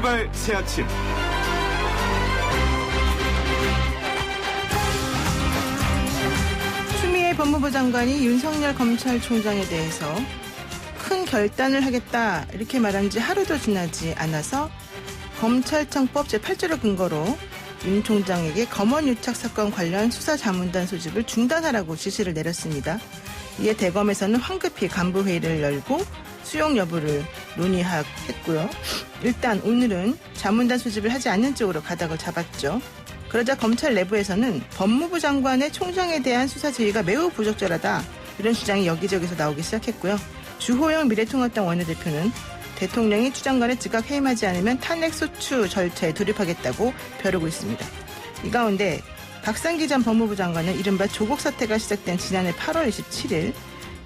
출발 새 아침. 추미애 법무부 장관이 윤석열 검찰총장에 대해서 큰 결단을 하겠다 이렇게 말한 지 하루도 지나지 않아서 검찰청법 제8조를 근거로 윤 총장에게 검언유착 사건 관련 수사 자문단 소집을 중단하라고 지시를 내렸습니다. 이에 대검에서는 황급히 간부회의를 열고 수용 여부를 논의했고요. 일단 오늘은 자문단 소집을 하지 않는 쪽으로 가닥을 잡았죠. 그러자 검찰 내부에서는 법무부 장관의 총장에 대한 수사 지휘가 매우 부적절하다. 이런 주장이 여기저기서 나오기 시작했고요. 주호영 미래통합당 원내대표는 대통령이 추 장관을 즉각 해임하지 않으면 탄핵소추 절차에 돌입하겠다고 벼르고 있습니다. 이 가운데 박상기 전 법무부 장관은 이른바 조국 사태가 시작된 지난해 8월 27일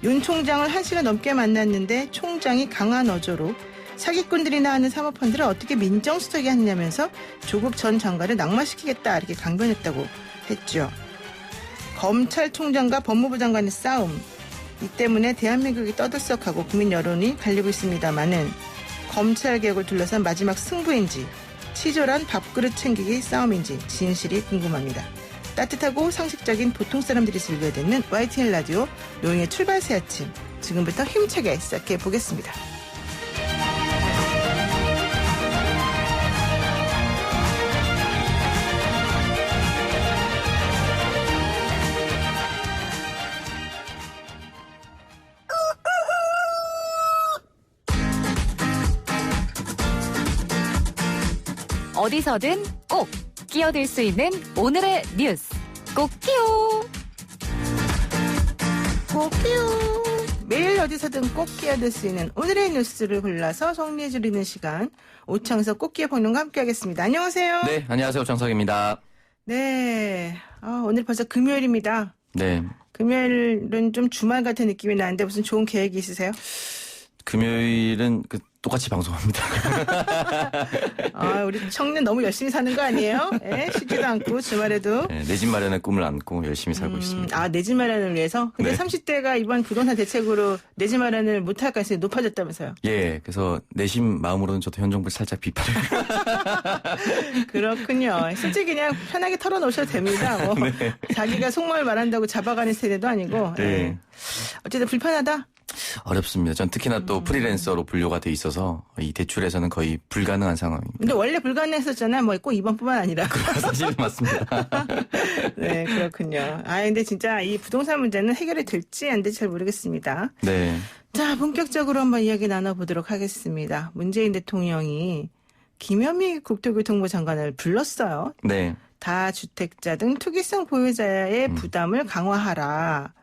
윤 총장을 1시간 넘게 만났는데 총장이 강한 어조로 사기꾼들이나 하는 사모펀드를 어떻게 민정수석이 하느냐면서 조국 전 장관을 낙마시키겠다 이렇게 강변했다고 했죠. 검찰총장과 법무부 장관의 싸움, 이 때문에 대한민국이 떠들썩하고 국민 여론이 갈리고 있습니다마는 검찰개혁을 둘러싼 마지막 승부인지 치졸한 밥그릇 챙기기 싸움인지 진실이 궁금합니다. 따뜻하고 상식적인 보통 사람들이 즐겨야 되는 YTN 라디오 노영의 출발 새 아침, 지금부터 힘차게 시작해 보겠습니다. 어디서든 꼭 끼어들 수 있는 오늘의 뉴스 꼭 끼요. 매일 어디서든 꼭 끼어들 수 있는 오늘의 뉴스를 골라서 정리해드리는 시간, 오창석 꼭 끼어 평론가 함께하겠습니다. 안녕하세요. 네, 안녕하세요. 오창석입니다. 네, 오늘 벌써 금요일입니다. 네. 금요일은 좀 주말 같은 느낌이 나는데 무슨 좋은 계획이 있으세요? 금요일은 똑같이 방송합니다. 우리 청년 너무 열심히 사는 거 아니에요? 네, 쉬지도 않고 주말에도. 네, 내 집 마련의 꿈을 안고 열심히 살고 있습니다. 내 집 마련을 위해서? 근데 네. 30대가 이번 부동산 대책으로 내 집 마련을 못할 가능성이 높아졌다면서요? 예, 그래서 내심 마음으로는 저도 현 정부를 살짝 비판을. 그렇군요. 솔직히 그냥 편하게 털어놓으셔도 됩니다. 뭐 네. 자기가 속마음을 말한다고 잡아가는 세대도 아니고. 네. 네. 어쨌든 불편하다? 어렵습니다. 전 특히나 또 프리랜서로 분류가 돼 있어서 이 대출에서는 거의 불가능한 상황입니다. 근데 원래 불가능했었잖아요. 뭐 꼭 이번뿐만 아니라. 사실은 맞습니다. 네, 그렇군요. 근데 진짜 이 부동산 문제는 해결이 될지 안 될지 잘 모르겠습니다. 네. 자, 본격적으로 한번 이야기 나눠보도록 하겠습니다. 문재인 대통령이 김현미 국토교통부 장관을 불렀어요. 네. 다주택자 등 투기성 보유자의 부담을 강화하라.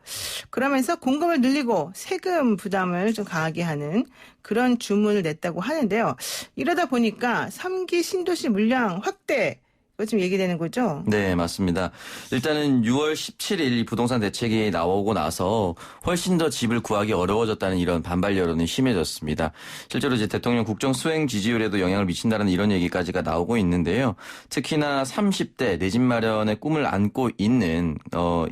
그러면서 공급을 늘리고 세금 부담을 좀 강하게 하는 그런 주문을 냈다고 하는데요. 이러다 보니까 3기 신도시 물량 확대, 이거 좀 얘기되는 거죠? 네, 맞습니다. 일단은 6월 17일 이 부동산 대책이 나오고 나서 훨씬 더 집을 구하기 어려워졌다는 이런 반발 여론이 심해졌습니다. 실제로 이제 대통령 국정 수행 지지율에도 영향을 미친다는 이런 얘기까지가 나오고 있는데요. 특히나 30대 내 집 마련의 꿈을 안고 있는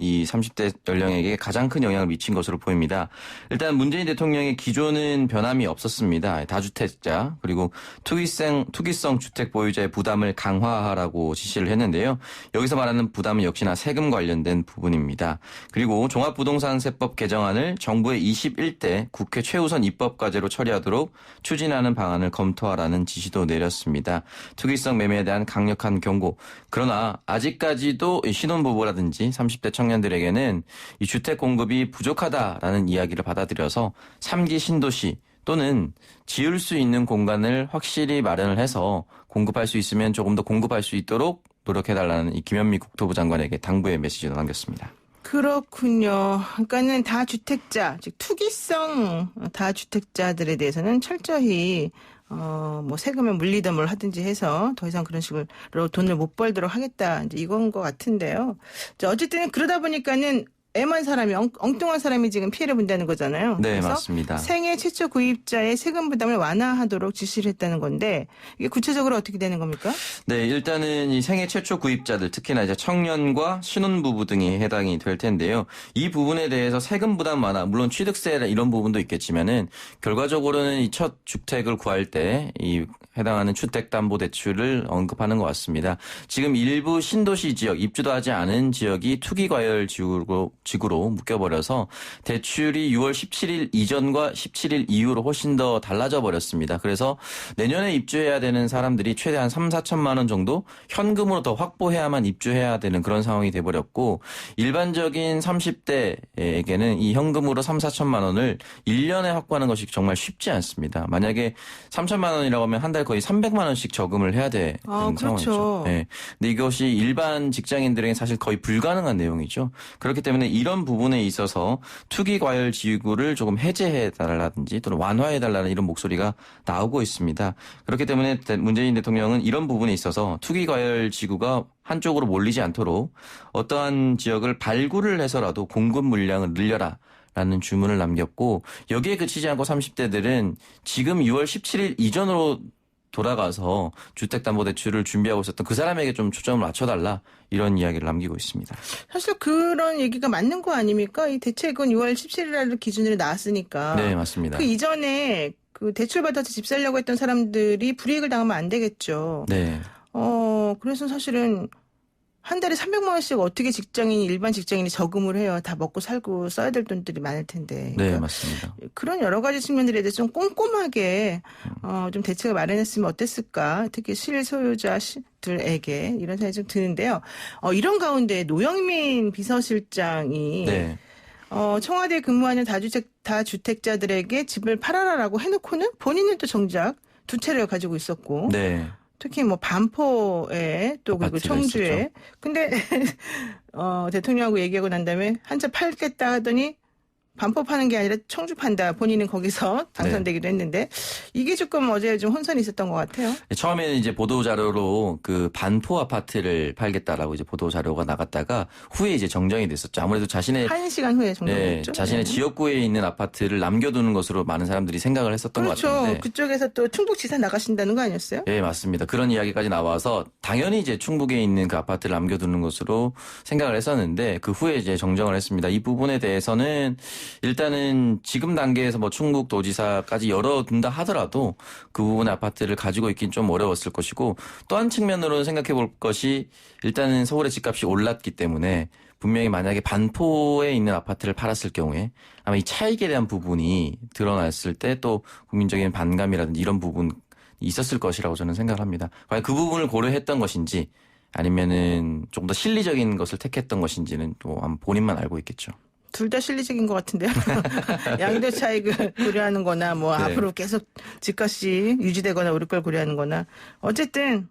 이 30대 연령에게 가장 큰 영향을 미친 것으로 보입니다. 일단 문재인 대통령의 기조는 변함이 없었습니다. 다주택자 그리고 투기성 주택 보유자의 부담을 강화하라고 지시를 했는데요. 여기서 말하는 부담은 역시나 세금 관련된 부분입니다. 그리고 종합부동산세법 개정안을 정부의 21대 국회 최우선 입법 과제로 처리하도록 추진하는 방안을 검토하라는 지시도 내렸습니다. 투기성 매매에 대한 강력한 경고. 그러나 아직까지도 신혼부부라든지 30대 청년들에게는 이 주택 공급이 부족하다라는 이야기를 받아들여서 3기 신도시 또는 지을 수 있는 공간을 확실히 마련을 해서 공급할 수 있으면 조금 더 공급할 수 있도록 노력해달라는 이 김현미 국토부 장관에게 당부의 메시지도 남겼습니다. 그렇군요. 그러니까는 다주택자, 즉 투기성 다주택자들에 대해서는 철저히 뭐 세금을 물리든 뭘 하든지 해서 더 이상 그런 식으로 돈을 못 벌도록 하겠다, 이제 이건 것 같은데요. 어쨌든 그러다 보니까는 애만 사람이 엉뚱한 사람이 지금 피해를 본다는 거잖아요. 네, 그래서 맞습니다. 생애 최초 구입자의 세금 부담을 완화하도록 지시를 했다는 건데 이게 구체적으로 어떻게 되는 겁니까? 네, 일단은 이 생애 최초 구입자들, 특히나 이제 청년과 신혼부부 등이 해당이 될 텐데요. 이 부분에 대해서 세금 부담 완화, 물론 취득세 이런 부분도 있겠지만은 결과적으로는 이 첫 주택을 구할 때 이 해당하는 주택담보대출을 언급하는 것 같습니다. 지금 일부 신도시 지역, 입주도 하지 않은 지역이 투기과열 지구로 묶여버려서 대출이 6월 17일 이전과 17일 이후로 훨씬 더 달라져 버렸습니다. 그래서 내년에 입주해야 되는 사람들이 최대한 3, 4천만 원 정도 현금으로 더 확보해야만 입주해야 되는 그런 상황이 돼버렸고 일반적인 30대에게는 이 현금으로 3, 4천만 원을 1년에 확보하는 것이 정말 쉽지 않습니다. 만약에 3천만 원이라고 하면 한 달 거의 300만 원씩 저금을 해야 되는 그렇죠. 상황이죠. 네. 근데 이것이 일반 직장인들에게는 사실 거의 불가능한 내용이죠. 그렇기 때문에 이런 부분에 있어서 투기 과열 지구를 조금 해제해 달라든지 또는 완화해 달라는 이런 목소리가 나오고 있습니다. 그렇기 때문에 문재인 대통령은 이런 부분에 있어서 투기 과열 지구가 한쪽으로 몰리지 않도록 어떠한 지역을 발굴을 해서라도 공급 물량을 늘려라. 라는 주문을 남겼고 여기에 그치지 않고 30대들은 지금 6월 17일 이전으로 돌아가서 주택담보대출을 준비하고 있었던 그 사람에게 좀 초점을 맞춰달라 이런 이야기를 남기고 있습니다. 사실 그런 얘기가 맞는 거 아닙니까? 이 대책은 6월 17일 기준으로 나왔으니까. 네, 맞습니다. 그 이전에 그 대출 받아서 집 살려고 했던 사람들이 불이익을 당하면 안 되겠죠. 네. 그래서 사실은 한 달에 300만 원씩 어떻게 일반 직장인이 저금을 해요. 다 먹고 살고 써야 될 돈들이 많을 텐데. 네, 그러니까 맞습니다. 그런 여러 가지 측면들에 대해서 좀 꼼꼼하게 좀 대책을 마련했으면 어땠을까. 특히 실소유자들에게 이런 생각이 좀 드는데요. 이런 가운데 노영민 비서실장이 네. 청와대에 근무하는 다주택자들에게 집을 팔아라라고 해놓고는 본인은 또 정작 두 채를 가지고 있었고. 네. 특히 뭐 반포에 또 그리고 아파트가 청주에. 있었죠. 근데 대통령하고 얘기하고 난 다음에 한 채 팔겠다 하더니 반포 파는 게 아니라 청주 판다. 본인은 거기서 당선되기도 했는데 이게 조금 어제 좀 혼선이 있었던 것 같아요. 처음에는 이제 보도자료로 그 반포 아파트를 팔겠다라고 이제 보도자료가 나갔다가 후에 이제 정정이 됐었죠. 아무래도 자신의 1시간 후에 정정됐죠. 자신의 지역구에 있는 아파트를 남겨두는 것으로 많은 사람들이 생각을 했었던 것 그렇죠. 같은데. 그쪽에서 또 충북지사 나가신다는 거 아니었어요? 네, 맞습니다. 그런 이야기까지 나와서 당연히 이제 충북에 있는 그 아파트를 남겨두는 것으로 생각을 했었는데 그 후에 이제 정정을 했습니다. 이 부분에 대해서는 일단은 지금 단계에서 뭐 충북도지사까지 열어둔다 하더라도 그 부분의 아파트를 가지고 있긴 좀 어려웠을 것이고 또 한 측면으로는 생각해 볼 것이 일단은 서울의 집값이 올랐기 때문에 분명히 만약에 반포에 있는 아파트를 팔았을 경우에 아마 이 차익에 대한 부분이 드러났을 때 또 국민적인 반감이라든지 이런 부분이 있었을 것이라고 저는 생각을 합니다. 과연 그 부분을 고려했던 것인지 아니면은 조금 더 실리적인 것을 택했던 것인지는 또 아마 본인만 알고 있겠죠. 둘 다 실리적인 것 같은데요. 양도 차익을 고려하는 거나 뭐 네. 앞으로 계속 집값이 유지되거나 오를 걸 고려하는 거나 어쨌든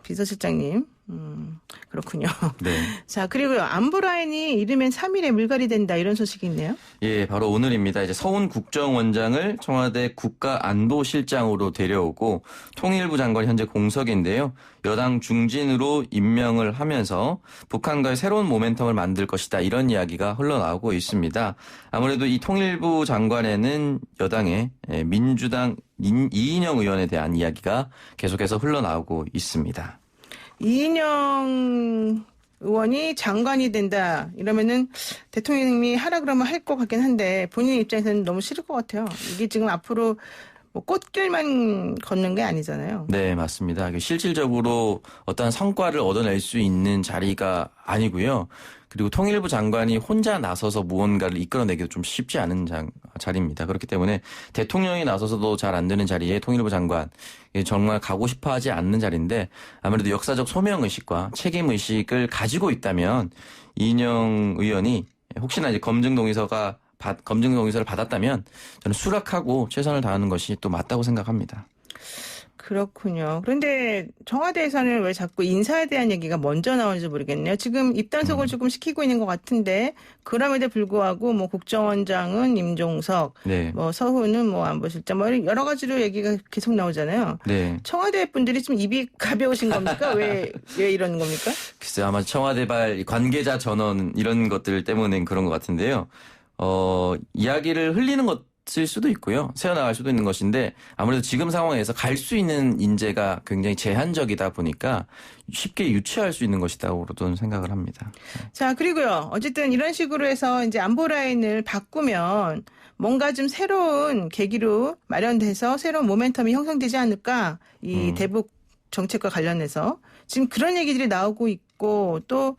비서실장님 그렇군요. 네. 자 그리고요 안보라인이 이르면 3일에 물갈이 된다 이런 소식이 있네요. 예, 바로 오늘입니다. 이제 서훈 국정원장을 청와대 국가안보실장으로 데려오고 통일부 장관이 현재 공석인데요. 여당 중진으로 임명을 하면서 북한과의 새로운 모멘텀을 만들 것이다. 이런 이야기가 흘러나오고 있습니다. 아무래도 이 통일부 장관에는 여당의 민주당 이인영 의원에 대한 이야기가 계속해서 흘러나오고 있습니다. 이인영 의원이 장관이 된다 이러면은 대통령님이 하라 그러면 할 것 같긴 한데 본인 입장에서는 너무 싫을 것 같아요. 이게 지금 앞으로 뭐 꽃길만 걷는 게 아니잖아요. 네, 맞습니다. 실질적으로 어떠한 성과를 얻어낼 수 있는 자리가 아니고요. 그리고 통일부 장관이 혼자 나서서 무언가를 이끌어내기도 좀 쉽지 않은 자리입니다. 그렇기 때문에 대통령이 나서서도 잘 안 되는 자리에 통일부 장관 정말 가고 싶어하지 않는 자리인데 아무래도 역사적 소명의식과 책임의식을 가지고 있다면 이인영 의원이 혹시나 이제 검증 동의서를 받았다면 저는 수락하고 최선을 다하는 것이 또 맞다고 생각합니다. 그렇군요. 그런데 청와대에서는 왜 자꾸 인사에 대한 얘기가 먼저 나오는지 모르겠네요. 지금 입단속을 조금 시키고 있는 것 같은데 그럼에도 불구하고 뭐 국정원장은 임종석, 네. 뭐 서훈은 뭐 안보실장, 뭐 여러 가지로 얘기가 계속 나오잖아요. 네. 청와대 분들이 좀 입이 가벼우신 겁니까? 왜 이러는 겁니까? 글쎄 아마 청와대발 관계자 전원 이런 것들 때문에 그런 것 같은데요. 이야기를 흘리는 것일 수도 있고요. 새어나갈 수도 있는 것인데 아무래도 지금 상황에서 갈 수 있는 인재가 굉장히 제한적이다 보니까 쉽게 유치할 수 있는 것이다고 저는 생각을 합니다. 자, 그리고요. 어쨌든 이런 식으로 해서 이제 안보 라인을 바꾸면 뭔가 좀 새로운 계기로 마련돼서 새로운 모멘텀이 형성되지 않을까? 이 대북 정책과 관련해서 지금 그런 얘기들이 나오고 있고 또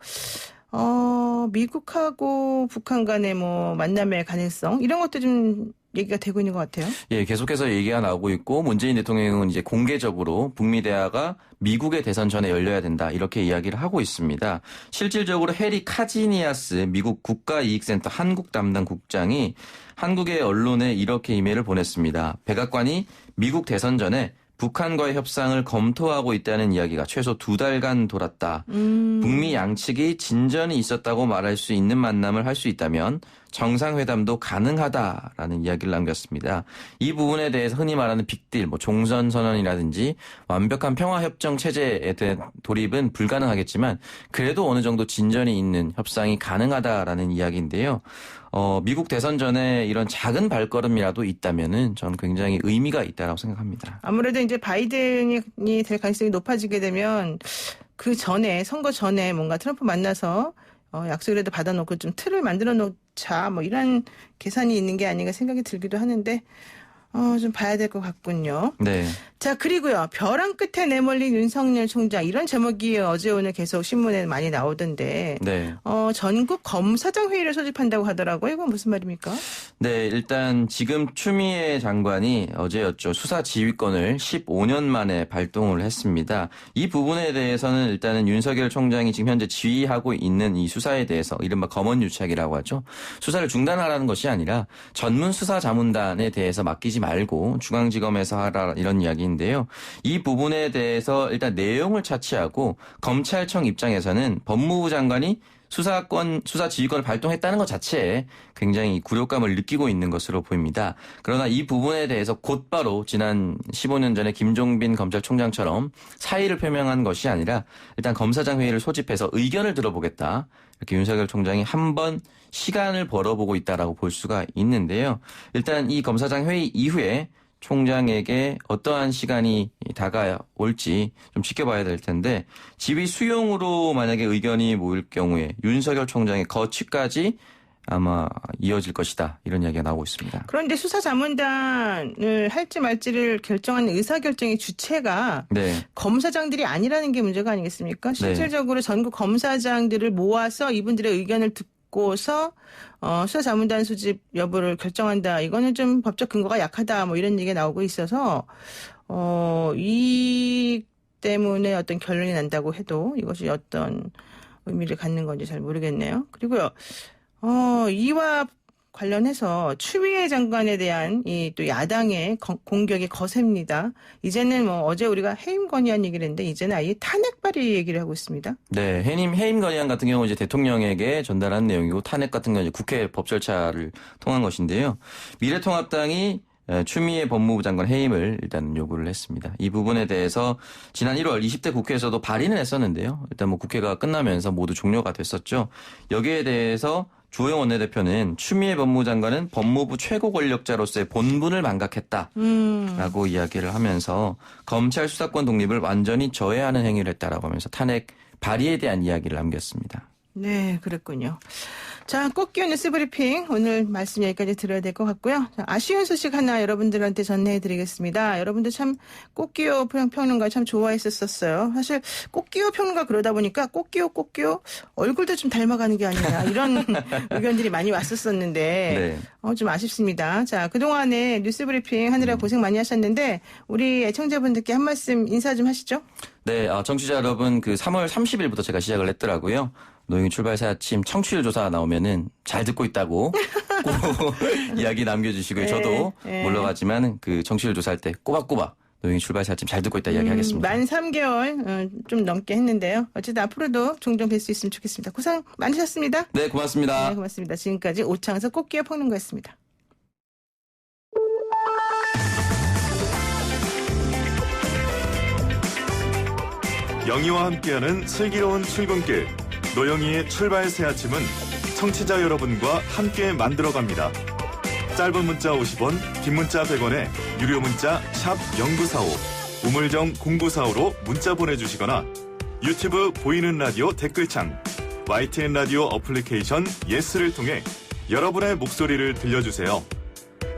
미국하고 북한 간의 뭐 만남의 가능성 이런 것도 좀 얘기가 되고 있는 것 같아요. 예, 계속해서 얘기가 나오고 있고 문재인 대통령은 이제 공개적으로 북미 대화가 미국의 대선 전에 열려야 된다 이렇게 이야기를 하고 있습니다. 실질적으로 해리 카지니아스 미국 국가이익센터 한국 담당 국장이 한국의 언론에 이렇게 이메일을 보냈습니다. 백악관이 미국 대선 전에 북한과의 협상을 검토하고 있다는 이야기가 최소 2달간 돌았다. 북미 양측이 진전이 있었다고 말할 수 있는 만남을 할 수 있다면 정상회담도 가능하다라는 이야기를 남겼습니다. 이 부분에 대해서 흔히 말하는 빅딜, 뭐 종전선언이라든지 완벽한 평화협정 체제에 대한 돌입은 불가능하겠지만 그래도 어느 정도 진전이 있는 협상이 가능하다라는 이야기인데요. 미국 대선 전에 이런 작은 발걸음이라도 있다면은 저는 굉장히 의미가 있다라고 생각합니다. 아무래도 이제 바이든이 될 가능성이 높아지게 되면 그 전에 선거 전에 뭔가 트럼프 만나서 약속이라도 받아놓고 좀 틀을 만들어 놓자 뭐 이런 계산이 있는 게 아닌가 생각이 들기도 하는데 좀 봐야 될 것 같군요. 네. 자, 그리고요. 벼랑 끝에 내몰린 윤석열 총장 이런 제목이 어제 오늘 계속 신문에 많이 나오던데 네. 전국 검사장 회의를 소집한다고 하더라고요. 이건 무슨 말입니까? 네, 일단 지금 추미애 장관이 어제였죠. 수사 지휘권을 15년 만에 발동을 했습니다. 이 부분에 대해서는 일단은 윤석열 총장이 지금 현재 지휘하고 있는 이 수사에 대해서 이른바 검언유착이라고 하죠. 수사를 중단하라는 것이 아니라 전문 수사 자문단에 대해서 맡기지 말고 중앙지검에서 하라 이런 이야기인데요. 이 부분에 대해서 일단 내용을 차치하고 검찰청 입장에서는 법무부 장관이 수사 지휘권을 발동했다는 것 자체에 굉장히 굴욕감을 느끼고 있는 것으로 보입니다. 그러나 이 부분에 대해서 곧바로 지난 15년 전에 김종빈 검찰총장처럼 사의를 표명한 것이 아니라 일단 검사장 회의를 소집해서 의견을 들어보겠다. 이렇게 윤석열 총장이 한번 시간을 벌어보고 있다라고 볼 수가 있는데요. 일단 이 검사장 회의 이후에 총장에게 어떠한 시간이 다가올지 좀 지켜봐야 될 텐데 지휘 수용으로 만약에 의견이 모일 경우에 윤석열 총장의 거취까지 아마 이어질 것이다. 이런 이야기가 나오고 있습니다. 그런데 수사자문단을 할지 말지를 결정하는 의사결정의 주체가 네. 검사장들이 아니라는 게 문제가 아니겠습니까? 실질적으로 전국 검사장들을 모아서 이분들의 의견을 듣고서 수사자문단 수집 여부를 결정한다. 이거는 좀 법적 근거가 약하다. 뭐 이런 얘기가 나오고 있어서 이 때문에 어떤 결론이 난다고 해도 이것이 어떤 의미를 갖는 건지 잘 모르겠네요. 그리고요. 이와 관련해서 추미애 장관에 대한 이 또 야당의 공격이 거셉니다. 이제는 뭐 어제 우리가 해임 건의안 얘기를 했는데 이제는 아예 탄핵 발의 얘기를 하고 있습니다. 네, 해임 건의안 같은 경우 이제 대통령에게 전달한 내용이고 탄핵 같은 경우 이제 국회 법 절차를 통한 것인데요. 미래통합당이 추미애 법무부 장관 해임을 일단 요구를 했습니다. 이 부분에 대해서 지난 1월 20대 국회에서도 발의는 했었는데요. 일단 뭐 국회가 끝나면서 모두 종료가 됐었죠. 여기에 대해서 주호영 원내대표는 추미애 법무부 장관은 법무부 최고 권력자로서의 본분을 망각했다라고 이야기를 하면서 검찰 수사권 독립을 완전히 저해하는 행위를 했다라고 하면서 탄핵 발의에 대한 이야기를 남겼습니다. 네, 그랬군요. 자, 꽃기호 뉴스 브리핑. 오늘 말씀 여기까지 들어야 될 것 같고요. 자, 아쉬운 소식 하나 여러분들한테 전해드리겠습니다. 여러분들 참 꽃기호 평론가 참 좋아했었어요. 사실 꽃기호 평론가 그러다 보니까 꽃기호 얼굴도 좀 닮아가는 게 아니냐 이런 의견들이 많이 왔었었는데 네. 좀 아쉽습니다. 자, 그동안에 뉴스 브리핑 하느라 고생 많이 하셨는데 우리 애청자분들께 한 말씀 인사 좀 하시죠. 네, 청취자 여러분, 3월 30일부터 제가 시작을 했더라고요. 노영희 출발사 아침 청취율 조사 나오면은 잘 듣고 있다고 꼭 이야기 남겨주시고요. 저도 몰라가지만 청취율 조사할 때 꼬박꼬박 노영희 출발새 아침 잘 듣고 있다 이야기하겠습니다. 만 3개월 좀 넘게 했는데요. 어쨌든 앞으로도 종종 뵐 수 있으면 좋겠습니다. 고생 많으셨습니다. 네, 고맙습니다. 네, 고맙습니다. 지금까지 오창석 꽃기어 펑는 거였습니다. 영희와 함께하는 슬기로운 출근길 노영희의 출발 새 아침은 청취자 여러분과 함께 만들어갑니다. 짧은 문자 50원, 긴 문자 100원에 유료 문자 샵 0945, 우물정 0945로 문자 보내주시거나 유튜브 보이는 라디오 댓글창, YTN 라디오 어플리케이션 예스를 통해 여러분의 목소리를 들려주세요.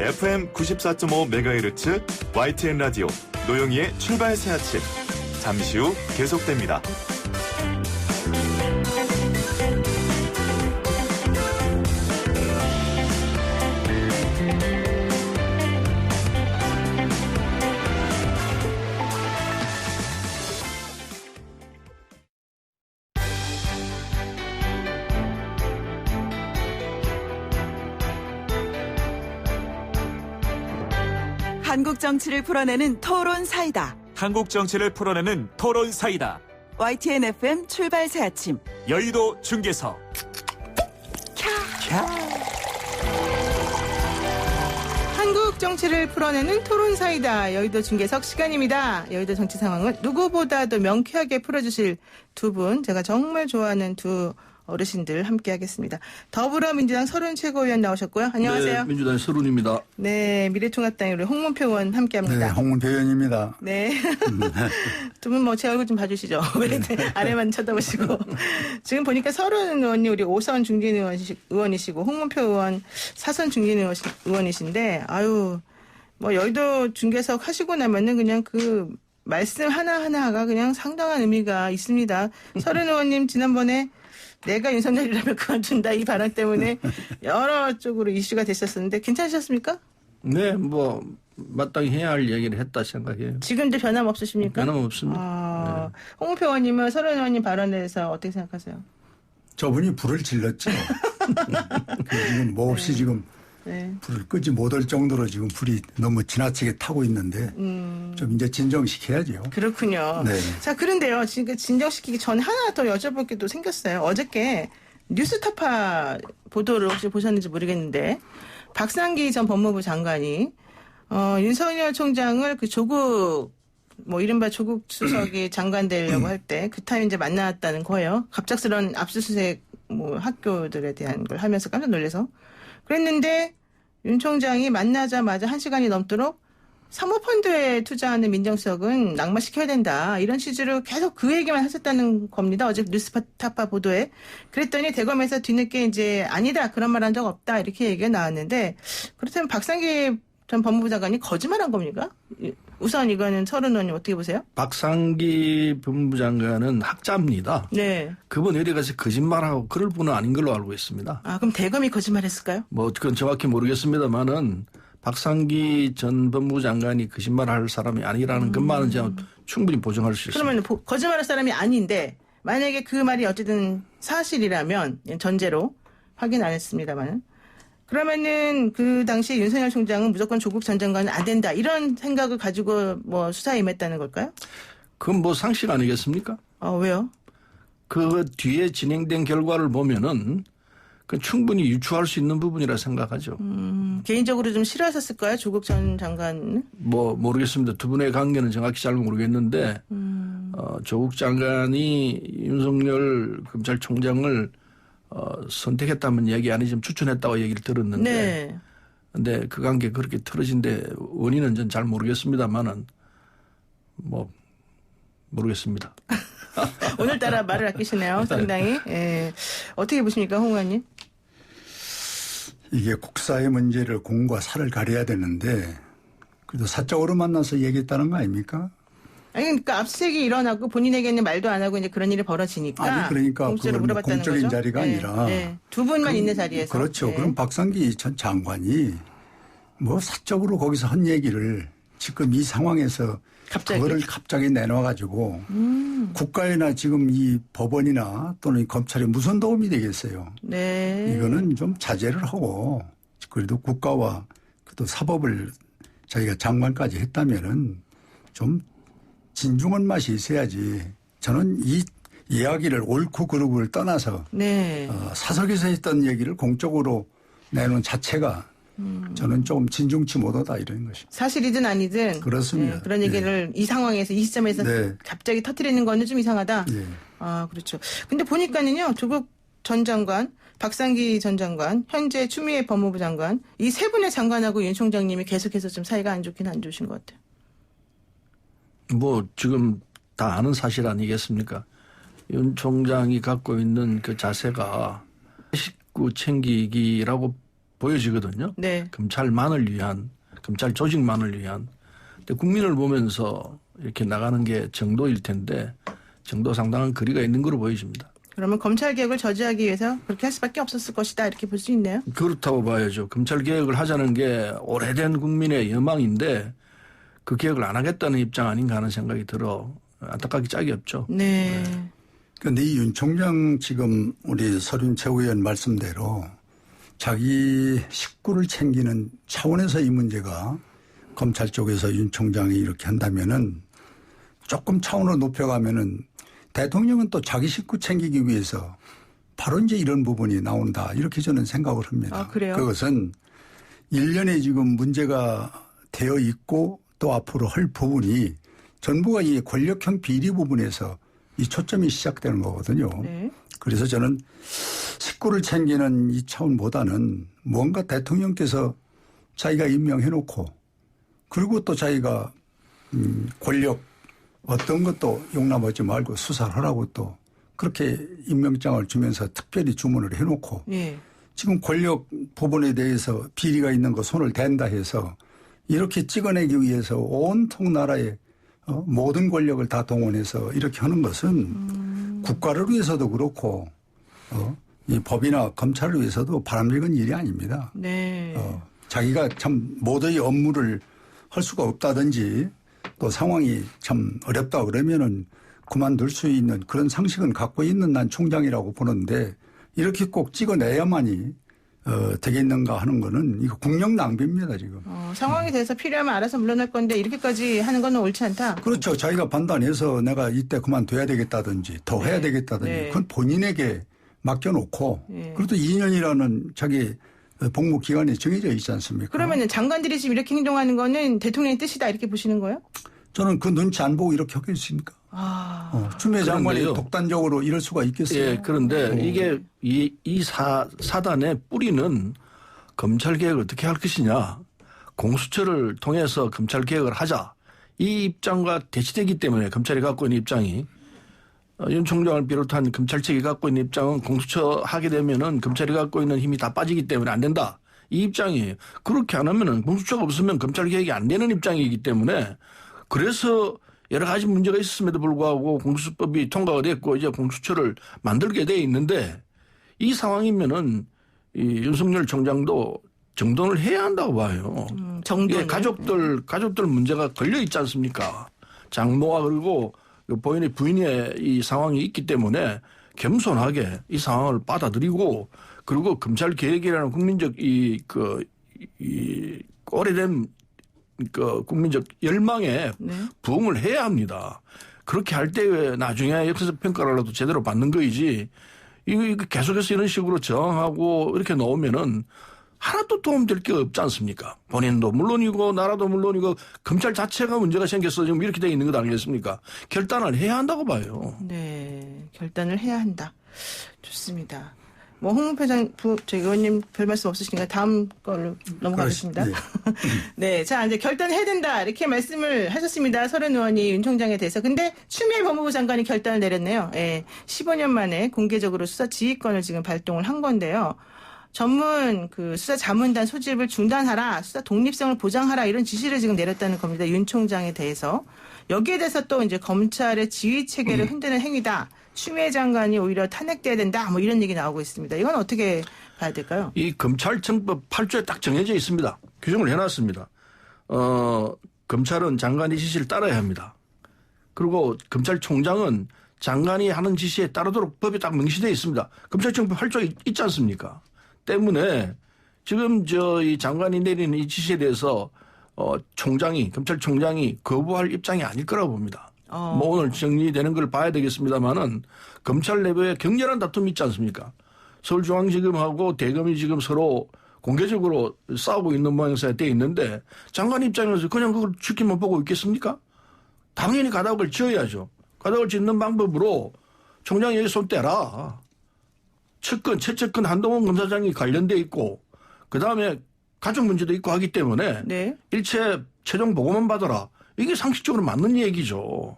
FM 94.5MHz YTN 라디오 노영희의 출발 새 아침. 잠시 후 계속됩니다. 한국 정치를 풀어내는 토론 사이다. 한국 정치를 풀어내는 토론 사이다. YTN FM 출발 새 아침. 여의도 중계석. 한국 정치를 풀어내는 토론 사이다. 여의도 중계석 시간입니다. 여의도 정치 상황을 누구보다도 명쾌하게 풀어주실 두 분, 제가 정말 좋아하는 두 어르신들 함께 하겠습니다. 더불어민주당 서른 최고위원 나오셨고요. 안녕하세요. 네, 민주당 서른입니다. 네, 미래통합당의 우리 홍문표 의원 함께합니다. 네, 홍문표 의원입니다. 네. 두 분 뭐 제 얼굴 좀 봐주시죠. 왜 아래만 쳐다보시고. 지금 보니까 서른 의원이 우리 5선 중진 의원이시고 홍문표 의원 4선 중진 의원이신데 아유 뭐 여의도 중계석 하시고 나면은 그냥 그 말씀 하나하나가 그냥 상당한 의미가 있습니다. 서른 의원님 지난번에 내가 윤석열이라면 그만둔다 이 발언 때문에 여러 쪽으로 이슈가 됐었는데 괜찮으셨습니까? 네, 뭐 마땅히 해야 할 얘기를 했다 생각해요. 지금도 변함없으십니까? 변함없습니다. 네. 홍문표 의원님은 서른 의원님 발언에 대해서 어떻게 생각하세요? 저분이 불을 질렀죠. 지금 뭐 없이 지금 네. 불을 끄지 못할 정도로 지금 불이 너무 지나치게 타고 있는데 좀 이제 진정시켜야죠. 그렇군요. 네. 자, 그런데요. 지금 진정시키기 전에 하나 더 여쭤볼 게 또 생겼어요. 어저께 뉴스타파 보도를 혹시 보셨는지 모르겠는데 박상기 전 법무부 장관이 윤석열 총장을 그 조국 뭐 이른바 조국 수석이 장관 되려고 할 때 그 타임 이제 만났다는 거예요. 갑작스런 압수수색 뭐 학교들에 대한 걸 하면서 깜짝 놀라서 그랬는데 윤 총장이 만나자마자 1시간이 넘도록 사모펀드에 투자하는 민정수석은 낙마시켜야 된다. 이런 취지로 계속 그 얘기만 하셨다는 겁니다. 어제 뉴스타파 보도에. 그랬더니 대검에서 뒤늦게 이제 아니다. 그런 말 한 적 없다. 이렇게 얘기가 나왔는데 그렇다면 박상기 전 법무부 장관이 거짓말한 겁니까? 우선 이거는 서른 의원님 어떻게 보세요? 박상기 법무부 장관은 학자입니다. 네. 그분 어디 가서 거짓말하고 그럴 분은 아닌 걸로 알고 있습니다. 아, 그럼 대검이 거짓말했을까요? 뭐 그건 정확히 모르겠습니다만은 박상기 전 법무부 장관이 거짓말할 사람이 아니라는 것만은 제가 충분히 보증할 수 있습니다. 그러면 거짓말할 사람이 아닌데 만약에 그 말이 어쨌든 사실이라면 전제로 확인 안 했습니다만은 그러면은 그 당시 윤석열 총장은 무조건 조국 전 장관은 안 된다 이런 생각을 가지고 뭐 수사에 임했다는 걸까요? 그건 뭐 상식 아니겠습니까? 왜요? 그 뒤에 진행된 결과를 보면은 그 충분히 유추할 수 있는 부분이라 생각하죠. 개인적으로 좀 싫어하셨을까요? 조국 전 장관은? 뭐 모르겠습니다. 두 분의 관계는 정확히 잘 모르겠는데 조국 장관이 윤석열 검찰총장을 선택했다면 얘기 아니지만 추천했다고 얘기를 들었는데 네. 근데 그 관계 그렇게 틀어진 데 원인은 전 잘 모르겠습니다만은 뭐 모르겠습니다. 오늘따라 말을 아끼시네요. 상당히. 예. 어떻게 보십니까? 홍 의원님? 이게 국사의 문제를 공과 사를 가려야 되는데 그래도 사적으로 만나서 얘기했다는 거 아닙니까? 아니, 그러니까 압수수색이 일어나고 본인에게는 말도 안 하고 이제 그런 일이 벌어지니까. 아니 그러니까 공짜로 그건 물어봤다는 공적인 거죠? 자리가 네, 아니라 네. 두 분만 있는 자리에서. 그렇죠. 네. 그럼 박상기 전 장관이 뭐 사적으로 거기서 한 얘기를 지금 이 상황에서 갑자기? 그거를 갑자기 내놔가지고 국가에나 지금 이 법원이나 또는 이 검찰에 무슨 도움이 되겠어요. 네. 이거는 좀 자제를 하고 그래도 국가와 또 사법을 자기가 장관까지 했다면은 좀 진중한 맛이 있어야지. 저는 이 이야기를 옳고 그르고를 떠나서 네. 사석에서 했던 얘기를 공적으로 내놓은 자체가 저는 조금 진중치 못하다 이런 것이. 사실이든 아니든 그렇습니다. 그런 얘기를 이 상황에서 이 시점에서 네. 갑자기 터뜨리는 거는 좀 이상하다. 네. 아 그렇죠. 근데 보니까는요 조국 전 장관, 박상기 전 장관, 현재 추미애 법무부 장관 이 세 분의 장관하고 윤 총장님이 계속해서 좀 사이가 안 좋긴 안 좋으신 것 같아요. 뭐 지금 다 아는 사실 아니겠습니까? 윤 총장이 갖고 있는 그 자세가 식구 챙기기라고 보여지거든요. 네. 검찰만을 위한, 검찰 조직만을 위한. 근데 국민을 보면서 이렇게 나가는 게 정도일 텐데 정도 상당한 거리가 있는 거로 보여집니다. 그러면 검찰 개혁을 저지하기 위해서 그렇게 할 수밖에 없었을 것이다 이렇게 볼 수 있네요. 그렇다고 봐야죠. 검찰 개혁을 하자는 게 오래된 국민의 여망인데 그 개혁을 안 하겠다는 입장 아닌가 하는 생각이 들어 안타깝게 짝이 없죠. 네. 그런데 이 윤 총장 지금 우리 서륜 최고위원 말씀대로 자기 식구를 챙기는 차원에서 이 문제가 검찰 쪽에서 윤 총장이 이렇게 한다면은 조금 차원을 높여가면은 대통령은 또 자기 식구 챙기기 위해서 바로 이제 이런 부분이 나온다. 이렇게 저는 생각을 합니다. 아, 그래요? 그것은 1년에 지금 문제가 되어 있고 또 앞으로 할 부분이 전부가 이 권력형 비리 부분에서 이 초점이 시작되는 거거든요. 네. 그래서 저는 식구를 챙기는 이 차원보다는 뭔가 대통령께서 자기가 임명해놓고 그리고 또 자기가 권력 어떤 것도 용납하지 말고 수사를 하라고 또 그렇게 임명장을 주면서 특별히 주문을 해놓고 예. 지금 권력 부분에 대해서 비리가 있는 거 손을 댄다 해서 이렇게 찍어내기 위해서 온통 나라의 모든 권력을 다 동원해서 이렇게 하는 것은 국가를 위해서도 그렇고 이 법이나 검찰을 위해서도 바람직한 일이 아닙니다. 네. 자기가 참 모두의 업무를 할 수가 없다든지 또 상황이 참 어렵다 그러면은 그만둘 수 있는 그런 상식은 갖고 있는 난 총장이라고 보는데 이렇게 꼭 찍어내야만이 되겠는가 하는 거는 이거 국력 낭비입니다 지금. 상황에 대해서 필요하면 알아서 물러날 건데 이렇게까지 하는 건 옳지 않다. 그렇죠. 자기가 판단해서 내가 이때 그만둬야 되겠다든지 더 해야 되겠다든지 네. 그건 본인에게 맡겨놓고 네. 그래도 2년이라는 자기 복무 기간이 정해져 있지 않습니까? 그러면 장관들이 지금 이렇게 행동하는 거는 대통령의 뜻이다 이렇게 보시는 거예요? 저는 그 눈치 안 보고 이렇게 하겠습니까? 추미애 장관이 그런데요. 독단적으로 이럴 수가 있겠어요? 예, 그런데 이게 이 사단의 뿌리는 검찰 개혁을 어떻게 할 것이냐, 공수처를 통해서 검찰 개혁을 하자 이 입장과 대치되기 때문에 검찰이 갖고 있는 입장이 윤 총장을 비롯한 검찰 측이 갖고 있는 입장은 공수처 하게 되면은 검찰이 갖고 있는 힘이 다 빠지기 때문에 안 된다. 이 입장이에요. 그렇게 안 하면은 공수처가 없으면 검찰 개혁이 안 되는 입장이기 때문에 그래서 여러 가지 문제가 있었음에도 불구하고 공수처법이 통과가 됐고 이제 공수처를 만들게 돼 있는데 이 상황이면은 이 윤석열 총장도 정돈을 해야 한다고 봐요. 정돈을. 예, 가족들 문제가 걸려 있지 않습니까? 장모와 그리고 부인의 이 상황이 있기 때문에 겸손하게 이 상황을 받아들이고 그리고 검찰 개혁이라는 국민적 이 오래된 그 국민적 열망에 네. 부응을 해야 합니다. 그렇게 할 때 나중에 역사적 평가라도 제대로 받는 거이지. 이거 계속해서 이런 식으로 저항하고 이렇게 놓으면은 하나도 도움될 게 없지 않습니까? 본인도 물론이고 나라도 물론이고 검찰 자체가 문제가 생겼어 지금 이렇게 돼 있는 것 아니겠습니까? 결단을 해야 한다고 봐요. 네, 결단을 해야 한다. 좋습니다. 뭐 홍문표 저희 의원님 별 말씀 없으시니까 다음 걸로 넘어가겠습니다. 네, 자 이제 결단해야 된다 이렇게 말씀을 하셨습니다. 서른 의원이 윤 총장에 대해서. 근데 추미애 법무부 장관이 결단을 내렸네요. 예, 15년 만에 공개적으로 수사 지휘권을 지금 발동을 한 건데요. 전문 그 수사 자문단 소집을 중단하라, 수사 독립성을 보장하라 이런 지시를 지금 내렸다는 겁니다. 윤 총장에 대해서. 여기에 대해서 또 이제 검찰의 지휘 체계를 흔드는 행위다. 추미애 장관이 오히려 탄핵돼야 된다. 뭐 이런 얘기 나오고 있습니다. 이건 어떻게 봐야 될까요? 이 검찰청법 8조에 딱 정해져 있습니다. 규정을 해놨습니다. 검찰은 장관의 지시를 따라야 합니다. 그리고 검찰총장은 장관이 하는 지시에 따르도록 법에 딱 명시되어 있습니다. 검찰청법 8조 있지 않습니까? 때문에 지금 이 장관이 내리는 이 지시에 대해서 검찰총장이 거부할 입장이 아닐 거라고 봅니다. 뭐 오늘 정리되는 걸 봐야 되겠습니다만은 검찰 내부에 격렬한 다툼이 있지 않습니까? 서울중앙지검하고 대검이 지금 서로 공개적으로 싸우고 있는 모양새가 돼 있는데 장관 입장에서 그냥 그걸 지켜만 보고 있겠습니까? 당연히 가닥을 지어야죠. 가닥을 짓는 방법으로 총장 여기 손 떼라. 최측근 한동훈 검사장이 관련돼 있고 그다음에 가족 문제도 있고 하기 때문에 네. 일체 최종 보고만 받아라. 이게 상식적으로 맞는 얘기죠.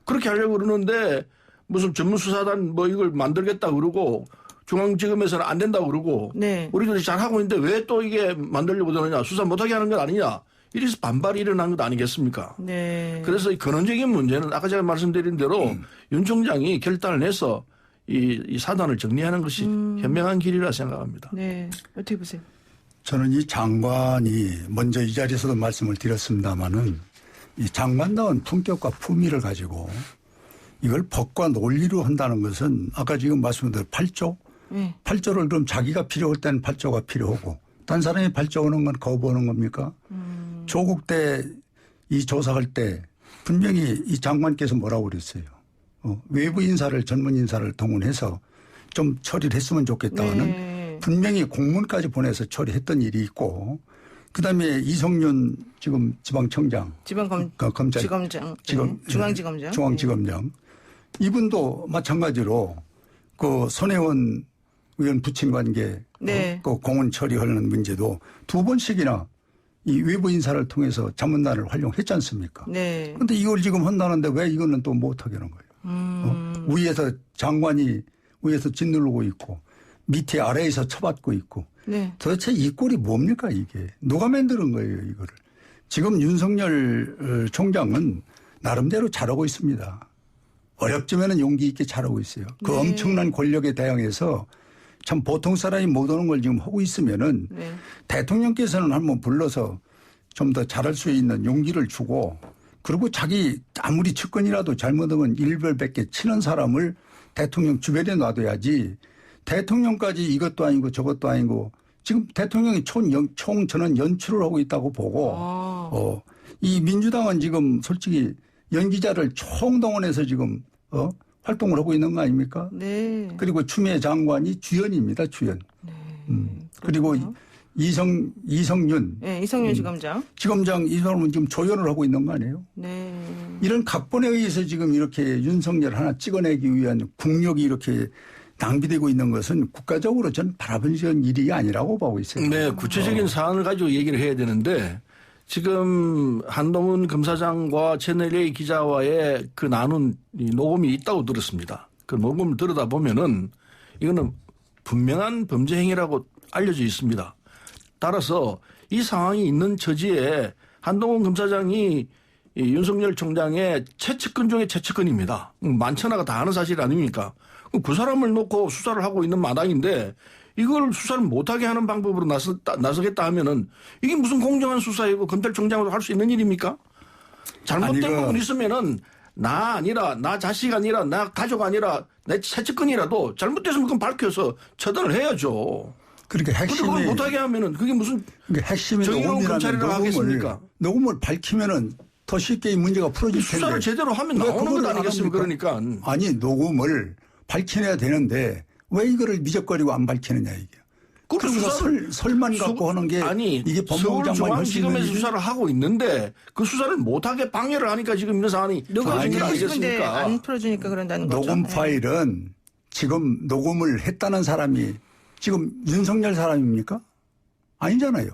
그렇게 하려고 그러는데 무슨 전문수사단 뭐 이걸 만들겠다 그러고 중앙지검에서는 안 된다고 그러고 네. 우리들이 잘하고 있는데 왜 또 이게 만들려고 그러느냐. 수사 못하게 하는 건 아니냐. 이래서 반발이 일어난 것 아니겠습니까? 네. 그래서 이 근원적인 문제는 아까 제가 말씀드린 대로 윤 총장이 결단을 해서 이 사단을 정리하는 것이 현명한 길이라 생각합니다. 네. 어떻게 보세요? 저는 이 장관이 먼저 이 자리에서도 말씀을 드렸습니다마는 이 장관다운 품격과 품위를 가지고 이걸 법과 논리로 한다는 것은 아까 지금 말씀드린 8조? 네. 8조를 그럼 자기가 필요할 때는 8조가 필요하고 딴 사람이 8조 오는 건 거부하는 겁니까? 조국 때 이 조사할 때 분명히 이 장관께서 뭐라고 그랬어요. 외부 인사를 전문 인사를 동원해서 좀 처리를 했으면 좋겠다는 네. 분명히 공문까지 보내서 처리했던 일이 있고 그다음에 이성윤 지금 지방청장 검찰 중앙지검장 중앙지검장 이분도 마찬가지로 그 손혜원 의원 부친 관계 네. 그 공원 처리하는 문제도 2번씩이나 이 외부 인사를 통해서 자문단을 활용했지 않습니까? 네. 그런데 이걸 지금 한다는데 왜 이거는 또 못하게 하는 거예요? 위에서 장관이 위에서 짓누르고 있고 밑에 아래에서 쳐받고 있고 네. 도대체 이 꼴이 뭡니까 이게? 누가 만드는 거예요 이거를? 지금 윤석열 총장은 나름대로 잘하고 있습니다. 어렵지만은 용기 있게 잘하고 있어요. 그 네. 엄청난 권력에 대항해서 참 보통 사람이 못 오는 걸 지금 하고 있으면은 네. 대통령께서는 한번 불러서 좀 더 잘할 수 있는 용기를 주고 그리고 자기 아무리 측근이라도 잘못하면 일별백계 치는 사람을 대통령 주변에 놔둬야지 대통령까지 이것도 아니고 저것도 아니고 지금 대통령이 총전원 연출을 하고 있다고 보고 이 민주당은 지금 솔직히 연기자를 총동원해서 지금 활동을 하고 있는 거 아닙니까? 네. 그리고 추미애 장관이 주연입니다. 주연. 네. 그리고 이성윤. 네, 이성윤 지검장. 지검장 이 사람은 지금 조연을 하고 있는 거 아니에요? 네. 이런 각본에 의해서 지금 이렇게 윤석열 하나 찍어내기 위한 국력이 이렇게 낭비되고 있는 것은 국가적으로 전 바라보는 일이 아니라고 보고 있어요. 네, 구체적인 사안을 가지고 얘기를 해야 되는데 지금 한동훈 검사장과 채널A 기자와의 그 나눈 녹음이 있다고 들었습니다. 그 녹음을 들여다 보면은 이거는 분명한 범죄 행위라고 알려져 있습니다. 따라서 이 상황이 있는 처지에 한동훈 검사장이 이 윤석열 총장의 최측근 중에 최측근입니다. 만천하가 다 아는 사실 아닙니까? 그 사람을 놓고 수사를 하고 있는 마당인데 이걸 수사를 못하게 하는 방법으로 나서겠다 하면은 이게 무슨 공정한 수사이고 검찰총장으로 할 수 있는 일입니까? 잘못된 부분 있으면은 나 자식 아니라 나 가족 아니라 내 최측근이라도 잘못됐으면 그건 밝혀서 처단을 해야죠. 그렇게 핵심이 그걸 못하게 하면은 그게 무슨 핵심이 정의로운 검찰이라고 하겠습니까? 녹음을 밝히면은 더 쉽게 이 문제가 풀어질 텐데. 수사를 제대로 하면 나오는 것 아니겠습니까? 그러니까. 아니 녹음을 밝혀내야 되는데 왜 이거를 미적거리고 안 밝히느냐 이게. 그래서 설만 갖고 하는 게 아니 이게 법무부 장관이 할 수 있는 서울중앙지검에서 수사를 하고 있는데 그 수사를 못하게 방해를 하니까 지금 이런 사안이 벌어진 게 아니겠습니까? 안 풀어주니까 그런다는 거죠. 녹음 파일은 지금 녹음을 했다는 사람이 지금 윤석열 사람입니까? 아니잖아요.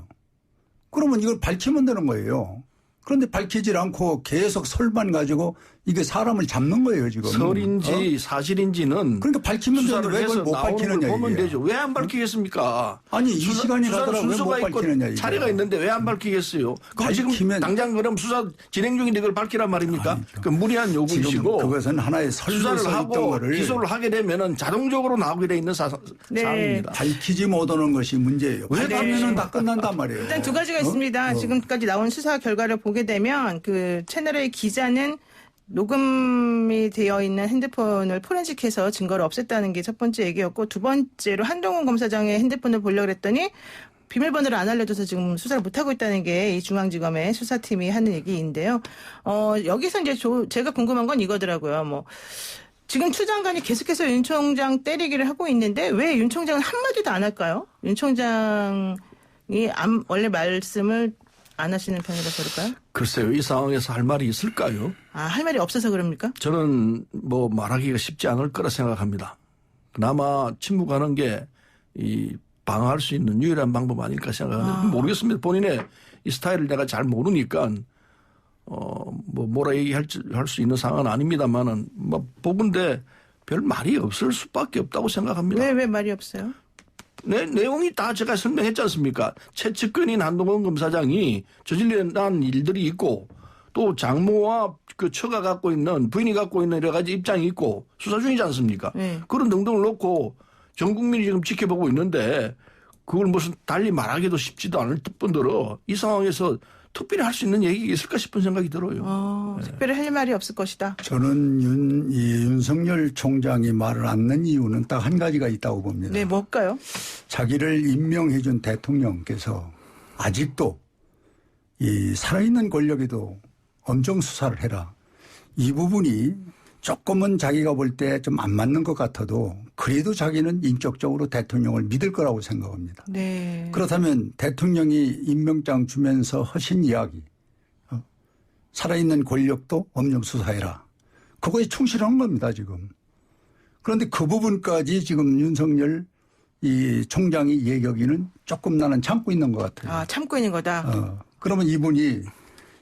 그러면 이걸 밝히면 되는 거예요. 그런데 밝히질 않고 계속 설만 가지고 이게 사람을 잡는 거예요 지금. 설인지 사실인지는 그러니까 밝히면 되는데 왜 그걸 못 밝히느냐 보면 이게. 되죠. 왜 안 밝히겠습니까? 아니 이 시간이 가더라도 왜 못 밝히느냐 이게. 차례가 있는데 왜 안 밝히겠어요? 그럼 지금 당장 그럼 수사 진행 중인데 그걸 밝히란 말입니까? 그 무리한 요구이시고 지금 그것은 하나의 수사를 하고 기소를 하게 되면은 자동적으로 나오게 돼 있는 사항입니다. 밝히지 못하는 것이 문제예요. 밝히면은 다 끝난단 말이에요. 일단 두 가지가 있습니다. 지금까지 나온 수사 결과를 보게 되면 그 채널A 기자는 녹음이 되어 있는 핸드폰을 포렌식해서 증거를 없앴다는 게 첫 번째 얘기였고 두 번째로 한동훈 검사장의 핸드폰을 보려고 했더니 비밀번호를 안 알려줘서 지금 수사를 못 하고 있다는 게 이 중앙지검의 수사팀이 하는 얘기인데요. 여기서 이제 제가 궁금한 건 이거더라고요. 뭐 지금 추 장관이 계속해서 윤 총장 때리기를 하고 있는데 왜 윤 총장은 한마디도 안 할까요? 윤 총장이 원래 말씀을 안 하시는 편이라서 그럴까요? 글쎄요. 이 상황에서 할 말이 있을까요? 할 말이 없어서 그럽니까? 저는 뭐 말하기가 쉽지 않을 거라 생각합니다. 그나마 침묵하는 게 이 방어할 수 있는 유일한 방법 아닐까 생각하는데 모르겠습니다. 본인의 이 스타일을 내가 잘 모르니까 뭐라 얘기할 수 있는 상황은 아닙니다만은 뭐 보건대 별 말이 없을 수밖에 없다고 생각합니다. 왜 말이 없어요? 내용이 다 제가 설명했지 않습니까? 최측근인 한동훈 검사장이 저질러난 일들이 있고 또 장모와 그 처가 갖고 있는 부인이 갖고 있는 여러 가지 입장이 있고 수사 중이지 않습니까? 그런 등등을 놓고 전 국민이 지금 지켜보고 있는데 그걸 무슨 달리 말하기도 쉽지도 않을 뿐더러 이 상황에서 특별히 할 수 있는 얘기가 있을까 싶은 생각이 들어요. 특별히 할 말이 없을 것이다. 저는 윤석열 총장이 말을 않는 이유는 딱 한 가지가 있다고 봅니다. 네, 뭘까요? 자기를 임명해준 대통령께서 아직도 이 살아있는 권력에도 엄정 수사를 해라. 이 부분이 조금은 자기가 볼 때 좀 안 맞는 것 같아도 그래도 자기는 인격적으로 대통령을 믿을 거라고 생각합니다. 네. 그렇다면 대통령이 임명장 주면서 하신 이야기, 살아있는 권력도 엄정 수사해라. 그거에 충실한 겁니다, 지금. 그런데 그 부분까지 지금 윤석열 이 총장이 얘기하기는 조금 나는 참고 있는 것 같아요. 참고 있는 거다. 그러면 이분이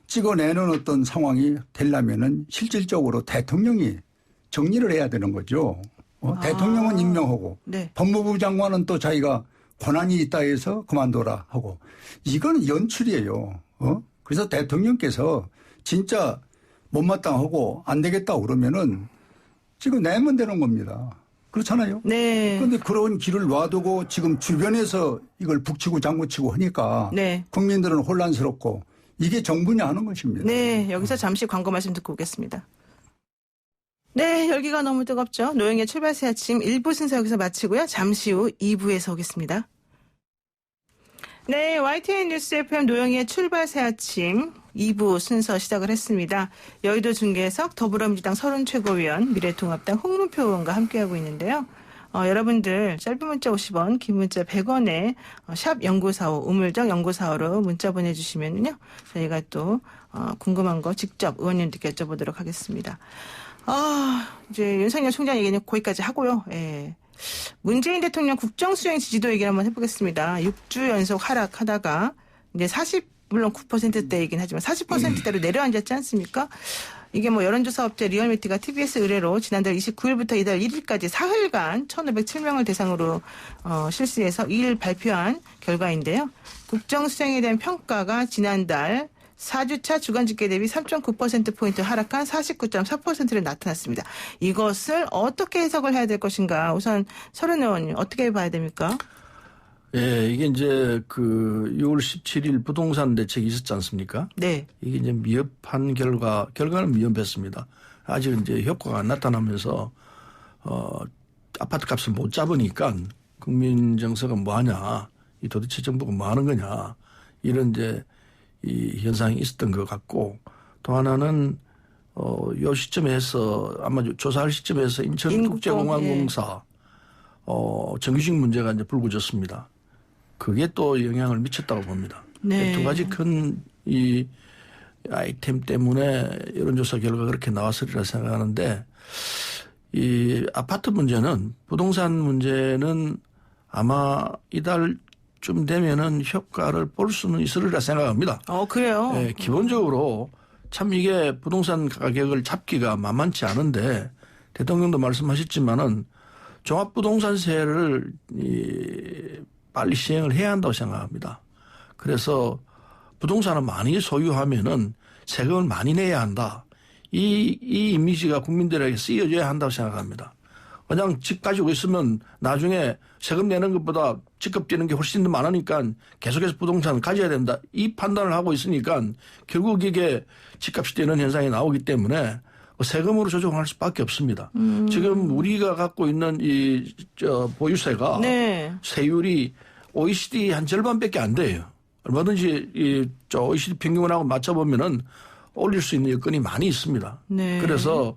찍어내는 어떤 상황이 되려면은 실질적으로 대통령이 정리를 해야 되는 거죠. 대통령은 임명하고 네. 법무부 장관은 또 자기가 권한이 있다 해서 그만둬라 하고 이거는 연출이에요. 그래서 대통령께서 진짜 못마땅하고 안 되겠다 그러면은 지금 내면 되는 겁니다. 그렇잖아요. 네. 그런데 그런 길을 놔두고 지금 주변에서 이걸 북치고 장구치고 하니까 네. 국민들은 혼란스럽고 이게 정부냐 하는 것입니다. 네, 여기서 잠시 광고 말씀 듣고 오겠습니다. 네, 열기가 너무 뜨겁죠. 노영의 출발새 아침 1부 순서 여기서 마치고요. 잠시 후 2부에서 오겠습니다. 네, YTN 뉴스 FM 노영의 출발새 아침 2부 순서 시작을 했습니다. 여의도 중계석 더불어민주당 서른 최고위원 미래통합당 홍문표 의원과 함께하고 있는데요. 여러분들 짧은 문자 50원, 긴 문자 100원에 샵 0945 우물정 0945로 문자 보내주시면요. 저희가 또 궁금한 거 직접 의원님들께 여쭤보도록 하겠습니다. 이제 윤석열 총장 얘기는 거기까지 하고요. 예. 문재인 대통령 국정수행 지지도 얘기를 한번 해보겠습니다. 6주 연속 하락하다가 이제 물론 9%대이긴 하지만 40%대로 내려앉았지 않습니까? 이게 뭐 여론조사 업체 리얼미티가 TBS 의뢰로 지난달 29일부터 이달 1일까지 사흘간 1,507명을 대상으로 실시해서 2일 발표한 결과인데요. 국정수행에 대한 평가가 지난달 4주차 주간집계 대비 3.9%포인트 하락한 49.4%로 나타났습니다. 이것을 어떻게 해석을 해야 될 것인가? 우선 서른 의원님 어떻게 봐야 됩니까? 예, 이게 이제 그 6월 17일 부동산 대책이 있었지 않습니까? 네. 이게 이제 미흡한 결과는 미흡했습니다. 아직 이제 효과가 안 나타나면서, 아파트 값을 못 잡으니까 국민 정서가 뭐 하냐, 이 도대체 정부가 뭐 하는 거냐, 이런 이제 이 현상이 있었던 것 같고, 또 하나는, 요 시점에서 아마 조사할 시점에서 인천국제공항공사, 정규직 문제가 이제 불거졌습니다. 그게 또 영향을 미쳤다고 봅니다. 네. 두 가지 큰 이 아이템 때문에 여론조사 결과가 그렇게 나왔으리라 생각하는데 이 아파트 문제는 부동산 문제는 아마 이달쯤 되면은 효과를 볼 수는 있으리라 생각합니다. 그래요? 네, 기본적으로 참 이게 부동산 가격을 잡기가 만만치 않은데 대통령도 말씀하셨지만은 종합부동산세를 빨리 시행을 해야 한다고 생각합니다. 그래서 부동산을 많이 소유하면은 세금을 많이 내야 한다. 이 이미지가 국민들에게 쓰여져야 한다고 생각합니다. 그냥 집 가지고 있으면 나중에 세금 내는 것보다 집값 뛰는 게 훨씬 더 많으니까 계속해서 부동산을 가져야 된다. 이 판단을 하고 있으니까 결국 이게 집값이 뛰는 현상이 나오기 때문에 세금으로 조정할 수밖에 없습니다. 지금 우리가 갖고 있는 보유세가 네. 세율이 OECD 한 절반밖에 안 돼요. 얼마든지 저 OECD 평균하고 맞춰보면은 올릴 수 있는 여건이 많이 있습니다. 네. 그래서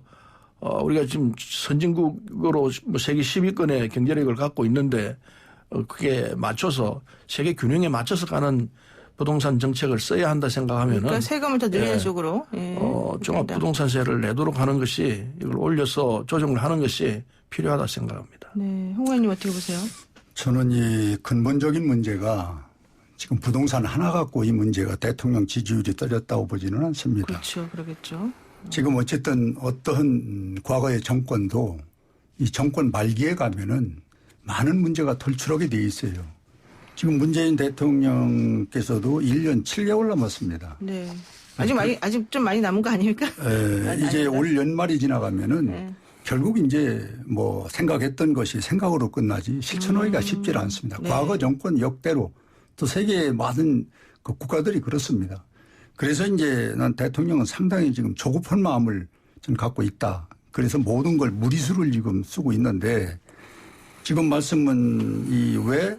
우리가 지금 선진국으로 뭐 세계 10위권의 경제력을 갖고 있는데 그게 맞춰서 세계 균형에 맞춰서 가는 부동산 정책을 써야 한다 생각하면은 그러니까 세금을 더 늘리는 예. 쪽으로 종합 부동산세를 내도록 하는 것이 이걸 올려서 조정을 하는 것이 필요하다 생각합니다. 네, 홍 의원님 어떻게 보세요? 저는 이 근본적인 문제가 지금 부동산 하나 갖고 이 문제가 대통령 지지율이 떨어졌다고 보지는 않습니다. 그렇죠, 그러겠죠. 지금 어쨌든 어떠한 과거의 정권도 이 정권 말기에 가면은 많은 문제가 돌출하게 돼 있어요. 지금 문재인 대통령께서도 1년 7개월 남았습니다. 네. 아직 좀 많이 남은 거 아닙니까? 이제 올 연말이 지나가면은 결국 이제 뭐 생각했던 것이 생각으로 끝나지 실천하기가 쉽지 않습니다. 네. 과거 정권 역대로 또 세계의 많은 그 국가들이 그렇습니다. 그래서 이제 난 대통령은 상당히 지금 조급한 마음을 좀 갖고 있다. 그래서 모든 걸 무리수를 지금 쓰고 있는데 지금 말씀은 왜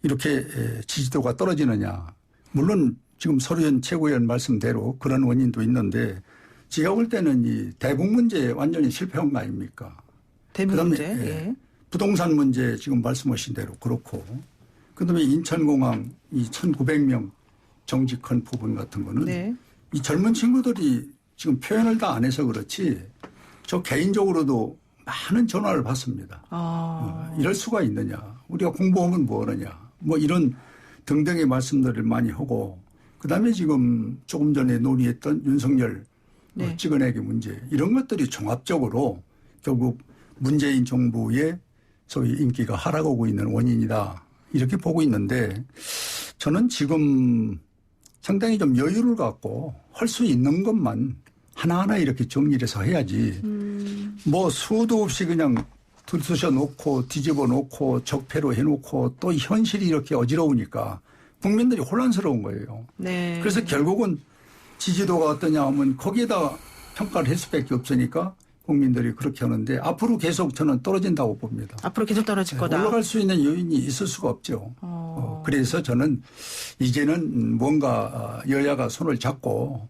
이렇게 지지도가 떨어지느냐. 물론 지금 서류현 최고위원 말씀대로 그런 원인도 있는데 제가 볼 때는 이 대북 문제에 완전히 실패한 거 아닙니까? 대북 그다음에 문제. 예. 부동산 문제 지금 말씀하신 대로 그렇고 그다음에 인천공항 이 1,900명 정직한 부분 같은 거는 네. 이 젊은 친구들이 지금 표현을 다 안 해서 그렇지 저 개인적으로도 많은 전화를 받습니다. 이럴 수가 있느냐. 우리가 공부하면 뭐 하느냐. 뭐 이런 등등의 말씀들을 많이 하고 그다음에 지금 조금 전에 논의했던 윤석열 네. 찍어내기 문제 이런 것들이 종합적으로 결국 문재인 정부의 소위 인기가 하락하고 있는 원인이다. 이렇게 보고 있는데 저는 지금 상당히 좀 여유를 갖고 할 수 있는 것만 하나하나 이렇게 정리를 해서 해야지 뭐 수도 없이 그냥 들쑤셔 놓고 뒤집어 놓고 적폐로 해놓고 또 현실이 이렇게 어지러우니까 국민들이 혼란스러운 거예요. 네. 그래서 결국은 지지도가 어떠냐 하면 거기에다 평가를 할 수밖에 없으니까 국민들이 그렇게 하는데 앞으로 계속 저는 떨어진다고 봅니다. 앞으로 계속 떨어질 거다. 올라갈 수 있는 요인이 있을 수가 없죠. 그래서 저는 이제는 뭔가 여야가 손을 잡고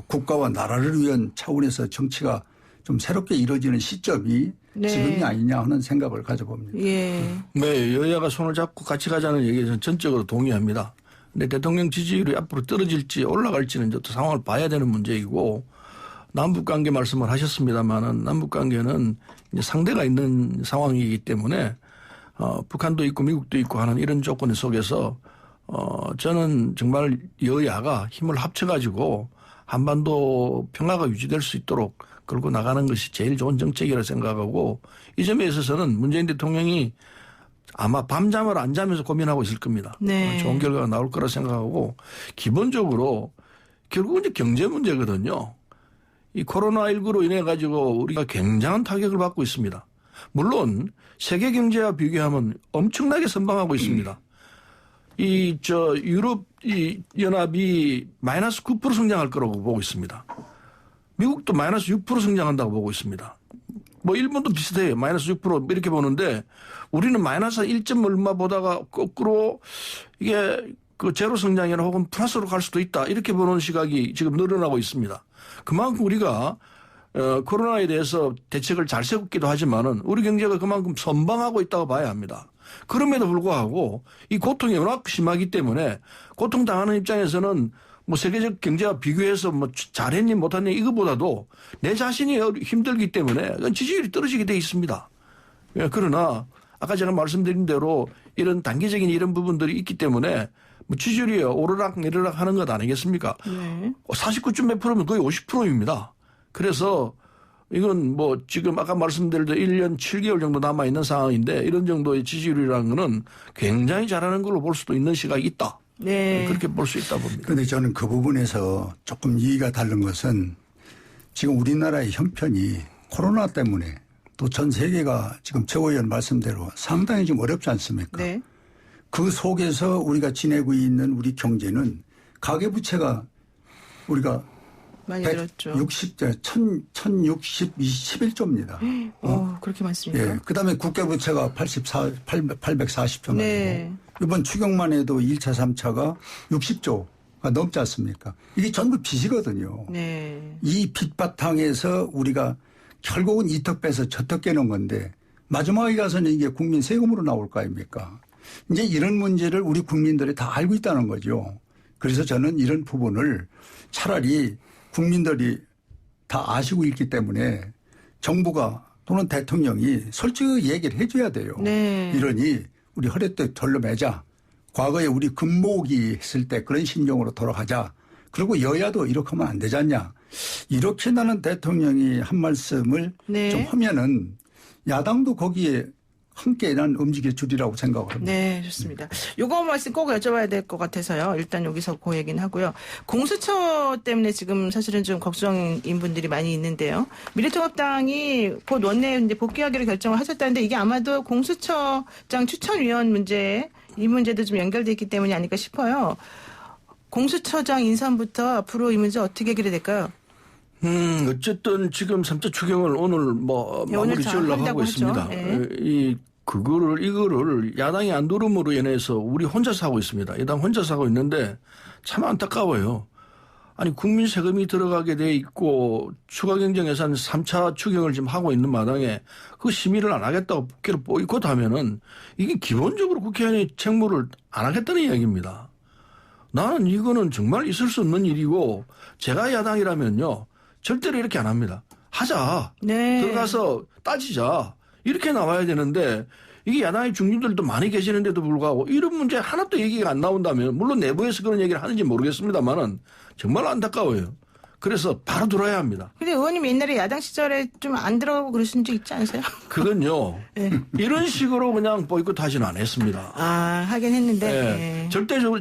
국가와 나라를 위한 차원에서 정치가 좀 새롭게 이루어지는 시점이 네. 지금이 아니냐 하는 생각을 가져봅니다. 예. 네, 여야가 손을 잡고 같이 가자는 얘기에 저는 전적으로 동의합니다. 근데 대통령 지지율이 앞으로 떨어질지 올라갈지는 또 상황을 봐야 되는 문제이고 남북관계 말씀을 하셨습니다만은 남북관계는 이제 상대가 있는 상황이기 때문에 북한도 있고 미국도 있고 하는 이런 조건 속에서 저는 정말 여야가 힘을 합쳐가지고 한반도 평화가 유지될 수 있도록 끌고 나가는 것이 제일 좋은 정책이라 생각하고 이 점에 있어서는 문재인 대통령이 아마 밤잠을 안 자면서 고민하고 있을 겁니다. 네. 좋은 결과가 나올 거라 생각하고 기본적으로 결국은 이제 경제 문제거든요. 이 코로나19로 인해 가지고 우리가 굉장한 타격을 받고 있습니다. 물론 세계 경제와 비교하면 엄청나게 선방하고 있습니다. 유럽 연합이 마이너스 9% 성장할 거라고 보고 있습니다. 미국도 마이너스 6% 성장한다고 보고 있습니다. 뭐 일본도 비슷해요. 마이너스 6% 이렇게 보는데 우리는 마이너스 1점 얼마 보다가 거꾸로 이게 그 제로 성장이나 혹은 플러스로 갈 수도 있다. 이렇게 보는 시각이 지금 늘어나고 있습니다. 그만큼 우리가 코로나에 대해서 대책을 잘 세웠기도 하지만은 우리 경제가 그만큼 선방하고 있다고 봐야 합니다. 그럼에도 불구하고 이 고통이 워낙 심하기 때문에 고통당하는 입장에서는 뭐 세계적 경제와 비교해서 뭐 잘했니 못했니 이거보다도 내 자신이 힘들기 때문에 지지율이 떨어지게 돼 있습니다. 그러나 아까 제가 말씀드린 대로 이런 단기적인 이런 부분들이 있기 때문에 뭐 지지율이 오르락 내리락 하는 것 아니겠습니까? 네. 49점 몇 프로면 거의 50%입니다. 그래서 이건 뭐 지금 아까 말씀드린 1년 7개월 정도 남아있는 상황인데 이런 정도의 지지율이라는 거는 굉장히 잘하는 걸로 볼 수도 있는 시각이 있다. 네. 그렇게 볼 수 있다 봅니다. 그런데 저는 그 부분에서 조금 이의가 다른 것은 지금 우리나라의 형편이 코로나 때문에 또 전 세계가 지금 최고위원 말씀대로 상당히 좀 어렵지 않습니까? 네. 그 속에서 우리가 지내고 있는 우리 경제는 가계부채가 우리가 많이 들었죠. 1161조입니다. 그렇게 많습니까? 예. 그 다음에 국가부채가 840조 네. 이번 추경만 해도 1차, 3차가 60조가 넘지 않습니까? 이게 전부 빚이거든요. 네. 이 빚 바탕에서 우리가 결국은 이턱 빼서 저턱 깨는 건데 마지막에 가서는 이게 국민 세금으로 나올 거 아닙니까? 이제 이런 문제를 우리 국민들이 다 알고 있다는 거죠. 그래서 저는 이런 부분을 차라리 국민들이 다 아시고 있기 때문에 정부가 또는 대통령이 솔직히 얘기를 해줘야 돼요. 네. 이러니 우리 허리띠 절로 매자. 과거에 우리 금모기 했을 때 그런 심정으로 돌아가자. 그리고 여야도 이렇게 하면 안 되지 않냐. 이렇게 나는 대통령이 한 말씀을 네. 좀 하면은 야당도 거기에 함께 난 움직여 주리라고 생각을 합니다. 네, 좋습니다. 요거 말씀 꼭 여쭤봐야 될 것 같아서요. 일단 여기서 그 얘기는 하고요. 공수처 때문에 지금 사실은 좀 걱정인 분들이 많이 있는데요. 미래통합당이 곧 원내에 이제 복귀하기로 결정을 하셨다는데 이게 아마도 공수처장 추천위원 문제, 이 문제도 좀 연결돼 있기 때문이 아닐까 싶어요. 공수처장 인선부터 앞으로 이 문제 어떻게 해결될까요? 어쨌든 지금 3차 추경을 오늘 네, 마무리 오늘 지으려고 하고 한다고 있습니다. 하죠. 네. 이거를 야당이 안 들음으로 인해서 우리 혼자서 하고 있습니다. 야당 혼자서 하고 있는데 참 안타까워요. 아니 국민 세금이 들어가게 돼 있고 추가 경정 예산 3차 추경을 지금 하고 있는 마당에 그 심의를 안 하겠다고 국회를 보이콧하면은 이게 기본적으로 국회의원이 책무를 안 하겠다는 이야기입니다. 나는 이거는 정말 있을 수 없는 일이고 제가 야당이라면요 절대로 이렇게 안 합니다. 하자. 네. 들어가서 따지자. 이렇게 나와야 되는데 이게 야당의 중진들도 많이 계시는데도 불구하고 이런 문제 하나도 얘기가 안 나온다면 물론 내부에서 그런 얘기를 하는지 모르겠습니다만은 정말 안타까워요. 그래서 바로 들어야 합니다. 근데 의원님 옛날에 야당 시절에 좀 안 들어가고 그러신 적 있지 않으세요? 그건요. 네. 이런 식으로 그냥 보이콧 하지는 않았습니다. 아, 하긴 했는데. 네. 네. 절대적으로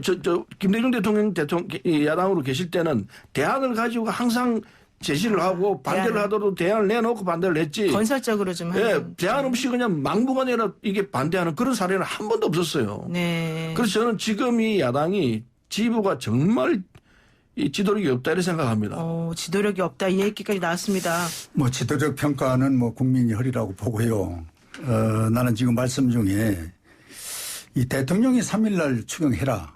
김대중 대통령 야당으로 계실 때는 대안을 가지고 항상 제시를 하고 반대를 대안. 하더라도 대안을 내놓고 반대를 했지. 건설적으로 좀 예, 하는. 대안 없이 그냥 막무가내로 이게 반대하는 그런 사례는 한 번도 없었어요. 네. 그래서 저는 지금 이 야당이 지부가 정말 이 지도력이 없다 이렇게 생각합니다. 지도력이 없다 이 얘기까지 나왔습니다. 뭐 지도적 평가는 뭐 국민이 허리라고 보고요. 나는 지금 말씀 중에 이 대통령이 3일날 추경해라.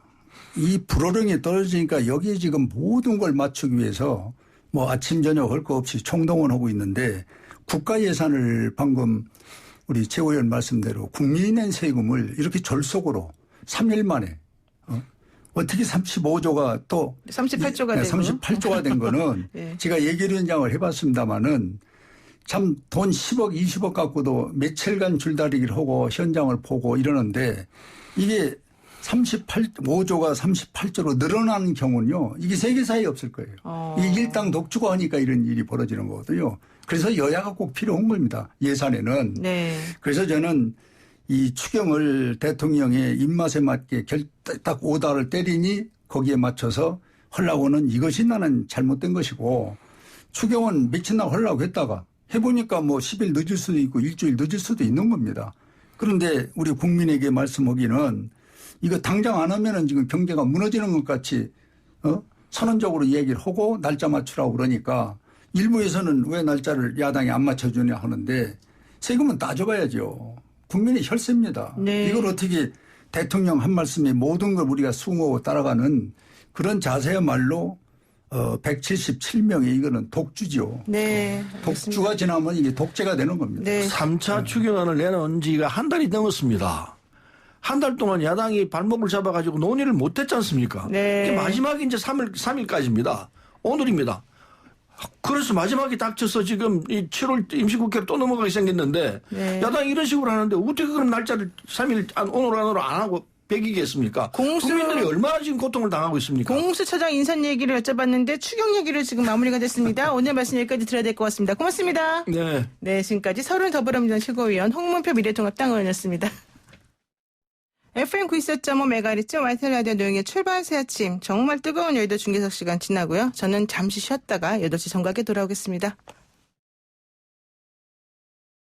이 불호령이 떨어지니까 여기에 지금 모든 걸 맞추기 위해서 뭐 아침 저녁 할 거 없이 총동원하고 있는데 국가 예산을 방금 우리 최 의원 말씀대로 국민이 낸 세금을 이렇게 졸속으로 3일 만에 어떻게 35조가 또 38조가 되고 38조가 된 거는 네. 제가 예결위원장을 해봤습니다마는 참 돈 10억 20억 갖고도 며칠간 줄다리기를 하고 현장을 보고 이러는데 이게 5조가 38조로 늘어나는 경우는요. 이게 세계사에 없을 거예요. 이게 일당 독주가 하니까 이런 일이 벌어지는 거거든요. 그래서 여야가 꼭 필요한 겁니다. 예산에는. 네. 그래서 저는 이 추경을 대통령의 입맛에 맞게 딱 오다를 때리니 거기에 맞춰서 하려고는 이것이 나는 잘못된 것이고 추경은 며칠날 하려고 했다가 해보니까 뭐 10일 늦을 수도 있고 일주일 늦을 수도 있는 겁니다. 그런데 우리 국민에게 말씀하기는 이거 당장 안 하면은 지금 경제가 무너지는 것 같이 선언적으로 얘기를 하고 날짜 맞추라고 그러니까 일부에서는 왜 날짜를 야당이 안 맞춰주냐 하는데 세금은 따져봐야죠. 국민의 혈세입니다. 네. 이걸 어떻게 대통령 한 말씀에 모든 걸 우리가 수긍하고 따라가는 그런 자세야말로 177명의 이거는 독주죠. 네. 독주가 지나면 이게 독재가 되는 겁니다. 네. 3차 추경안을 내놓은 지가 한 달이 넘었습니다. 한 달 동안 야당이 발목을 잡아가지고 논의를 못했지 않습니까? 네. 그게 마지막이 이제 3일까지입니다. 오늘입니다. 그래서 마지막에 닥쳐서 지금 이 7월 임시국회로 또 넘어가게 생겼는데 네. 야당이 이런 식으로 하는데 어떻게 그럼 날짜를 3일 오늘 안으로 안 하고 배기겠습니까? 국민들이 얼마나 지금 고통을 당하고 있습니까? 공수처장 인선 얘기를 여쭤봤는데 추경 얘기를 지금 마무리가 됐습니다. 오늘 말씀 여기까지 들어야 될 것 같습니다. 고맙습니다. 네. 네, 지금까지 서른 더불어민주당 최고위원 홍문표 미래통합당 의원이었습니다. FM 94.5MHz YTN 라디오 노영의 출발 새 아침 정말 뜨거운 여의도 중계석 시간 지나고요. 저는 잠시 쉬었다가 8시 정각에 돌아오겠습니다.